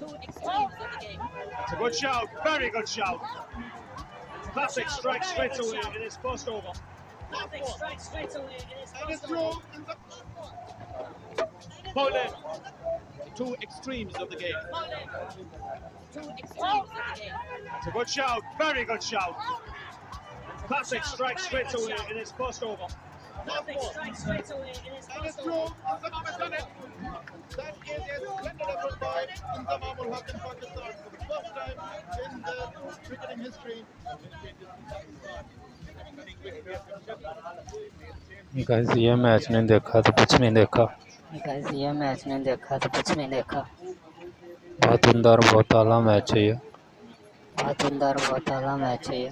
It's a good shout, very good shout. Classic strike straight away in his first over. Classic strike straight away in his first over. Bowling. Two extremes of the game. It's a good shout, very good shout. Classic strike straight away in his first over. Classic strike straight away in his first over. That is a splendid effort by Inzamam ul Haq in Pakistan for the first time in the cricketing history. Guys ये match नहीं देखा तो कुछ नहीं देखा। Guys ये match नहीं देखा तो कुछ नहीं देखा। बहुत उम्दा और बहुत आला मैच है ये। बहुत उम्दा और बहुत आला मैच है ये।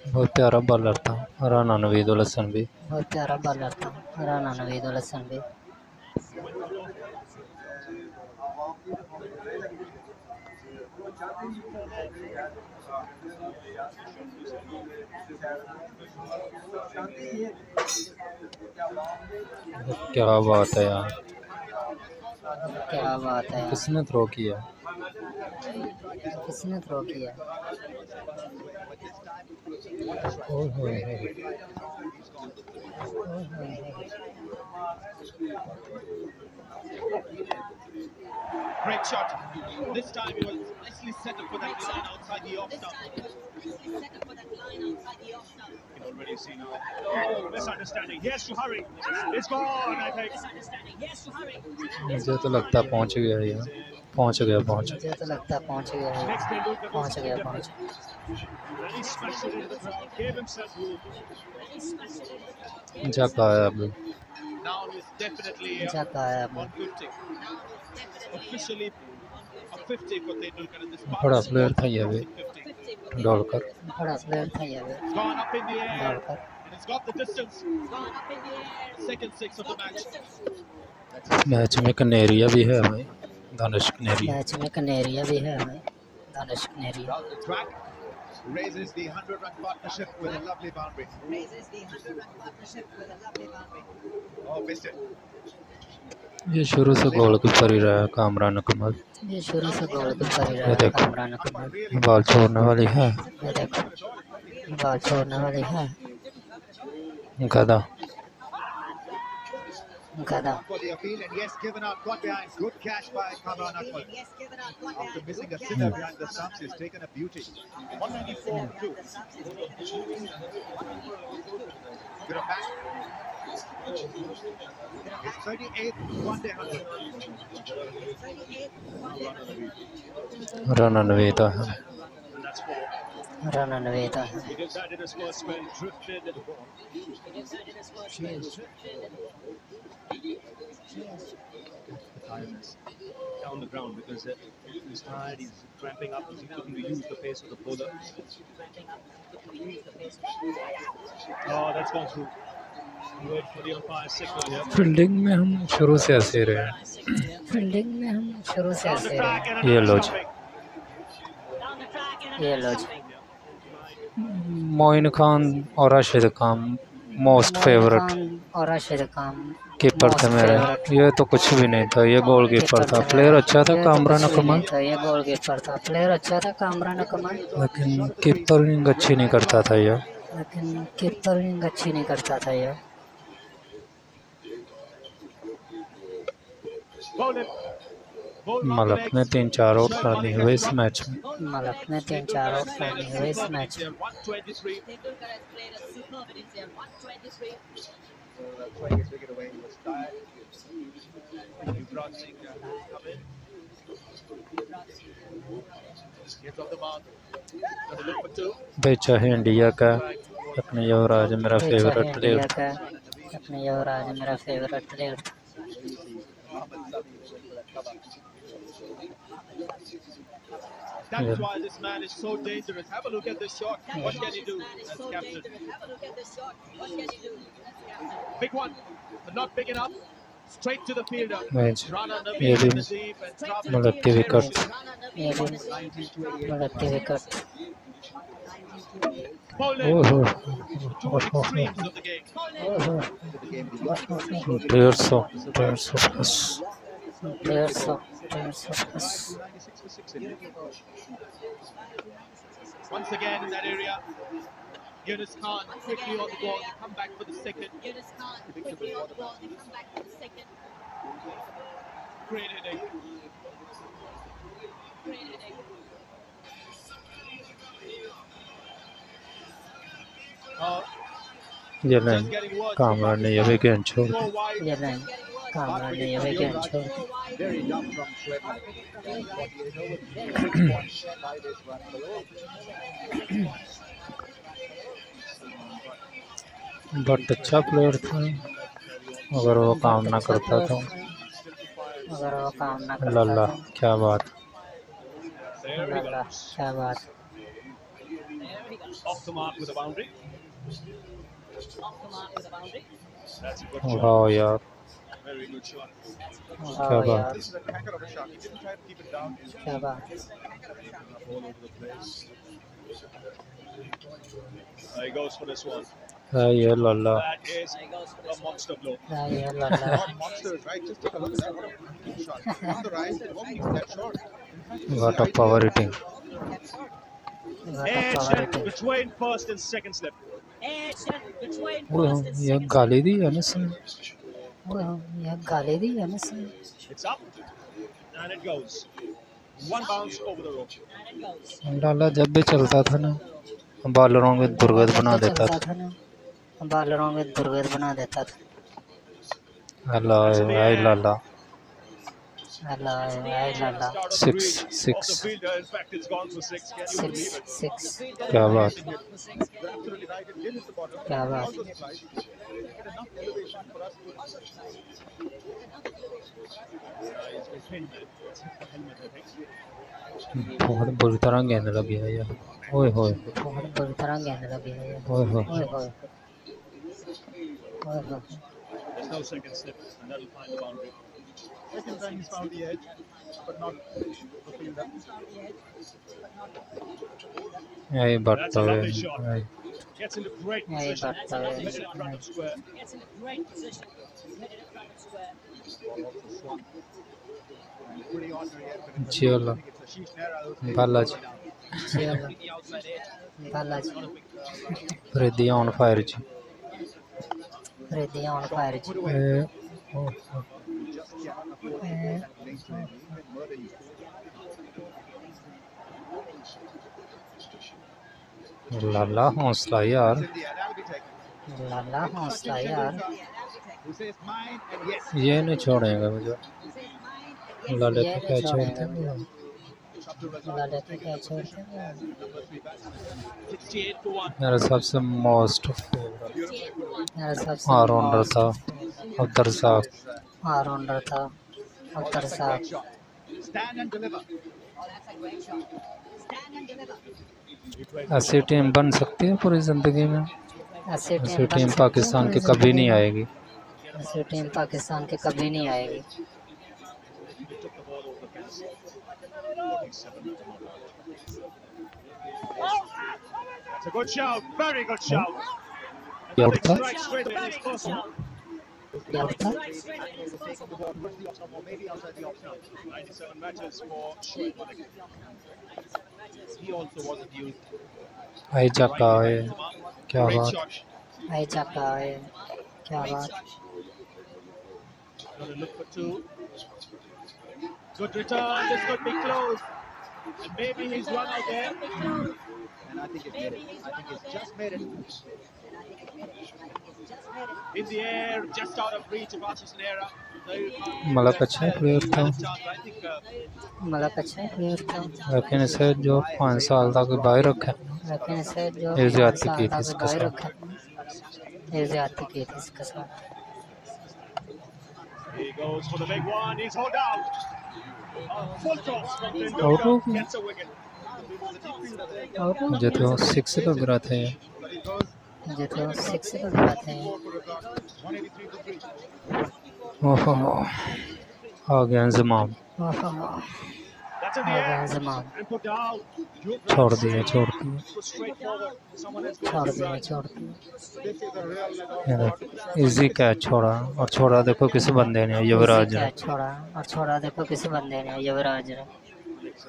बहुत प्यारा बॉलर था राना नवीद उल हसन भी। बहुत प्यारा बॉलर था राना नवीद उल हसन भी। क्या बात है यार, क्या बात है। किसने थ्रो किया? किसने थ्रो किया? Great shot. This time he was nicely set up for that line outside the off stump. You can already see now. Oh, misunderstanding. Yes, to hurry. It's gone, I think. मुझे तो लगता पहुंच गया ये। पहुंच गया। मुझे तो लगता पहुंच गया। Really smashed it into the ground. Gave himself room. जका है अब। Now he's definitely जका है अब। 150. Officially a 50 for Tendulkar in this बड़ा प्लेयर था ये भी डोलकर। बड़ा प्लेयर था ये भी gone up in the air. Dolkar. And it's got the distance. Second six of the match. Match में कनेरिया भी है भाई, दानिश कनेरिया। मैच में कनेरिया भी है भाई, Danish Kaneria. Down the track, raises the 100-run partnership with a lovely boundary. Oh, missed it. ये शुरू से गोलकीपर ही रहा है कामरान अकमल। ये शुरू से गोलकीपर ही रहा है कामरान अकमल। बॉल छोड़ने वाली है। ये देखो बॉल छोड़ने वाली है। गदा For the appeal, and yes, given out, got behind. Good catch by Kamran Akmal. After missing a sitter behind the stumps, he's taken a beauty. 194-2. Good back. His 38th one-day 100. Rana Navida है। राना नवीदा है। He did that in his first spell, drifted. Down the ground because he's tired, he's cramping up, he's looking to use the pace of the bowler. Oh, that's gone through. Wait for the umpire signal here. Fielding में हम शुरू से ऐसे रहे हैं। Fielding में हम शुरू से ऐसे रहे। ये लो जी। ये लो जी। मोइन खान और राशिद खान मोस्ट फेवरेट और राशिद खान कीपर थे मेरे। ये तो कुछ भी नहीं था, ये गोल कीपर था। प्लेयर अच्छा था कामरान अकमल, ये गोल कीपर था। प्लेयर अच्छा था कामरान अकमल, लेकिन कीपरिंग अच्छी नहीं करता था ये। मलक ने 3-4 आउट कर दिए हुए इस मैच में। भाई चाहे इंडिया का अपने युवराज मेरा फेवरेट प्लेयर था। That's why this man is so dangerous. Have a look at this shot. What can he do as captain? Big one, but not big enough. Straight to the fielder. Rana ये भी in the deep and dropped Malak के wicket. Bowling ओहो two extremes of the game. The game begins. 150 plus 150 plus 96 for 6 in. Once again in that area, Yunus Khan quickly on the ball. They come back for the second. Great hitting. ये line Just getting worse. Kamra ने ये भी गेंद छोड़ दी Go wide. ये line Kamra ने ये भी गेंद छोड़ दी Very dumb from Shweta. 48 overs. 5 days run below. But अच्छा प्लेयर था अगर वो काम ना करता तो अगर वो काम ना करता लल्ला तो क्या बात लल्ला क्या बात Off the mark with a boundary. That's a good shot. वाह यार Very good shot. क्या वाह बात यार This is a cracker of a shot. He didn't try to keep it down. क्या बात All over the place. He goes for this one. है ये लल्ला That is a monster blow. ये लल्ला What monsters, right? Just take a look at that. What a deep shot. On the rise, it won't be that short. What a power hitting Edge between first and second slip. ये गाली दी है ना इसने ये गाली दी है ना sir It's up and it goes. One bounce over the rope. लल्ला जब भी चलता था ना बॉलरों में दुर्गत बना देता था ना बॉलरों में दुर्गत बना देता था लल्ला है लल्ला अल्लाह है लल्ला Six. Off the fielder. In fact, it's gone for 6. Can you believe it? 6 क्या बात Absolutely right. It did hit the bottom. क्या बात Also slides. Get enough elevation for us to. He's been pinned. It's hit the helmet, I think. बहुत बुरी तरह गेंद लगी है यार ओए होए बहुत बुरी तरह गेंद लगी है ओए होए ओए होए ओए होए There's no second slip, and that'll find the boundary. Second time he's found the edge, but not the fielder. यही बात That's तो a है lovely shot. यही। Gets into great यही position. बात तो है Hit it in front of square. Pretty ordinary effort. चलो It's a sheesh Nehra who's Balaji चलो बालाजी रिद्धि ऑन फायर जी रेडी ऑन फायर जी ए, ओ, ओ, just cannot afford to get that length to him. He can murder you. लल्ला हौसला यार It's in the air. That'll be taken. लल्ला हौसला यार Who says mine? And yes. ये नहीं छोड़ेगा मुझे लल्ले ये को नहीं क्या छोड़ेगा छोड़ते हैं लल्ले को क्या छोड़ते हैं Number 3 batsman. 68 for 1. मेरा सबसे मोस्ट मेरा सबसे ऑलराउंडर था अब्दुल साहब ऑलराउंडर था अख्तर साहब Shot. Stand and deliver. ऐसी टीम बन सकती है पूरी ज़िंदगी में ऐसी ऐसी टीम टीम पाकिस्तान की कभी नहीं आएगी ऐसी टीम पाकिस्तान की कभी नहीं आएगी That's a good shout. Very good shout. क्या And होता है strike straight in his first one. क्या होता Taking the ball towards the off stump or maybe outside the off stump. 97 matches for Shoaib Malik. He also wasn't used. आई चक्का है क्या Great बात shot. आई चक्का है क्या बात Gonna look for 2. Good return. This could be close. And maybe he's run out there. And I think he's made it. I think he's just made it. In the air, just out of reach of Ashish Nehra. Malak अच्छा player था I think Malak अच्छा player था लेकिन इसे जो 5 साल तक बाहर रखा लेकिन इसे जो ये ज्यादती साल की थी तक इसके बाहर साथ। रखा ये ज्यादती की थी इसके साथ he goes for the big one. He's hauled out. Full toss from Out हो Tendulkar. गया। Gets a wicket. और मुझे तो 6 लग रहा था ये But he goes मुझे तो 6 लग रहा था 4 for a drop. 183 for 3. ओहो आ गया इंजमाम ओहो That's to the आ गया air Zaman, and put down. छोड़ दिया छोड़ दिया। Go straight forward. Someone has got छोड़ to दिया strike. छोड़ दिया। This is a real ये देख इजी कैच छोड़ा और छोड़ा देखो किसी बंदे ने, इजी युवराज ने। कैच छोड़ा और छोड़ा देखो किसी बंदे ने, युवराज ने।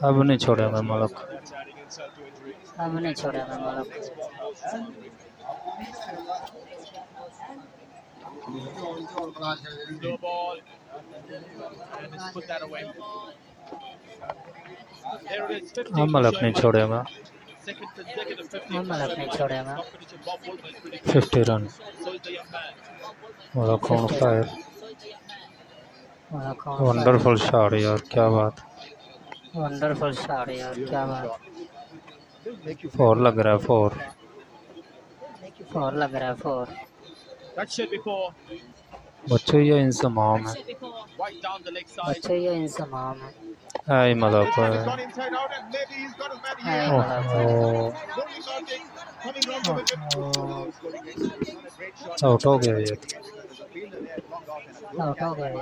अब नहीं छोड़ेगा Malak. That's adding insult to injury. अब नहीं छोड़ेगा Malak. No ball. And it's put that away. There it is. 50 अब मलक नहीं छोड़ेगा। Second consecutive 50. अब मलक नहीं छोड़ेगा। Competition. Bob Woolman is pretty 50 run. So is the young man. Malik on fire. Malik on wonderful shot यार, क्या बात। वंडरफुल शॉट यार, क्या बात। 4 लग रहा है 4। 4 लग रहा है 4। That should be 4. बच्चों ये इंसमाम है। Right down the leg side. बच्चे ये इंसमाम है। आई मलक This one है। has gone inside out and maybe he's got his man है here. मलक। ओहो, Only counting, coming round to the net. Out हो गया ये। आउट हो गया ये।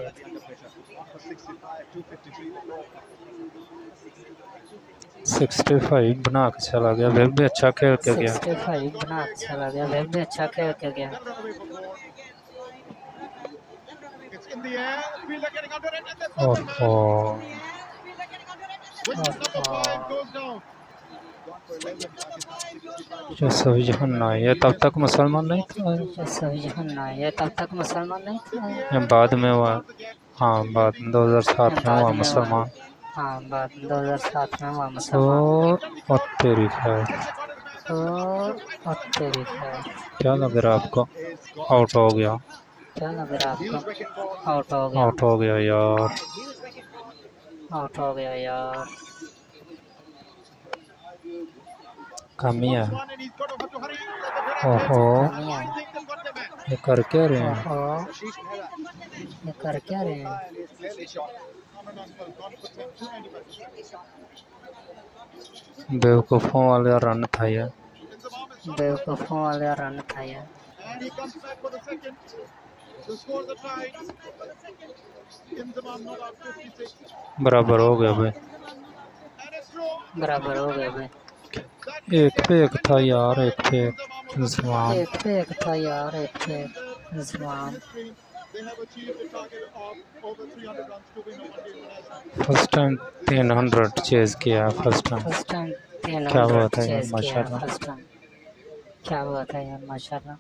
65 बना के चला गया, वेब भी अच्छा खेल के गया। 65 बना के चला गया, वेब भी अच्छा खेल के गया। It's in the air. Fielder getting under it and then ओहो, which is number 5 goes down. जो सभी जहां ये तब तक मुसलमान नहीं था। सभी जहां ये तब तक मुसलमान नहीं था। ये बाद में हुआ। हाँ, बाद में 2007 में हुआ मुसलमान। हाँ, बाद में 2007 में हुआ मुसलमान। और तेरी खैर, और तेरी खैर। क्या लग रहा है आपको? आउट हो गया। क्या लग रहा है आपको? आउट हो गया। आउट हो गया यार। आउट हो गया यार। कमी है। And he's got to have to hurry. ओहो, कमियां। I think they've got the man. ये कर क्या रहे हैं? ओहो, Sheesh Mehra. ये कर क्या रहे हैं? Is clearly shot. Cameron Oswald gone for 10-2 बेवकूफ़ों वाला रन था ये। बेवकूफ़ों वाला रन था ये। And he comes back for the second. To score the tie. Inzamam not out 56. बराबर हो गया भाई। And it's draw. बराबर हो गया भाई। एक पे एक था यार, एक पे एक। इंसमाम। एक पे एक था यार, एक पे एक। इंसमाम। They have achieved the target of over 300 runs to win a one-day international. First time 300 chase किया। First time. फर्स्ट टाइम 300 क्या बात है यार, चेज़ किया माशाल्लाह। First time. क्या बात है यार, माशाल्लाह।